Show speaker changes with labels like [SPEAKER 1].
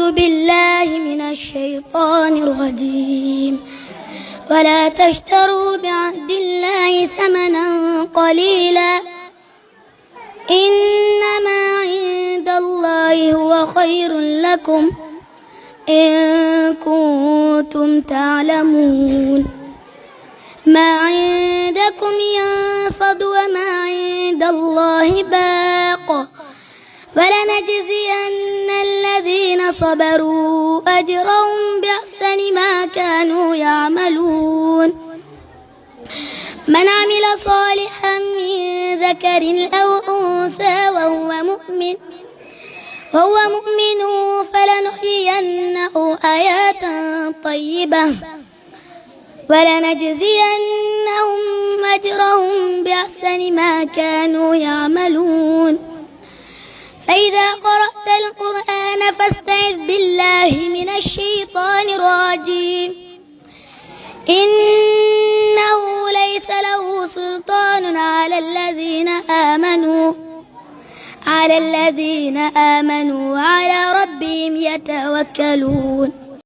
[SPEAKER 1] أعوذ بالله من الشيطان الرجيم. ولا تشتروا بعهد الله ثمنا قليلا إنما عند الله هو خير لكم إن كنتم تعلمون. ما عندكم ينفد وما عند الله باق ولنجزين الذين صبروا أجرهم بأحسن ما كانوا يعملون. من عمل صالحا من ذكر أو أنثى وهو مؤمن فلنحيينه حياة طيبة ولنجزينهم أجرهم بأحسن ما كانوا يعملون. فإذا قرأت القرآن فاستعذ بالله من الشيطان الرجيم إنه ليس له سلطان على الذين آمنوا وعلى ربهم يتوكلون.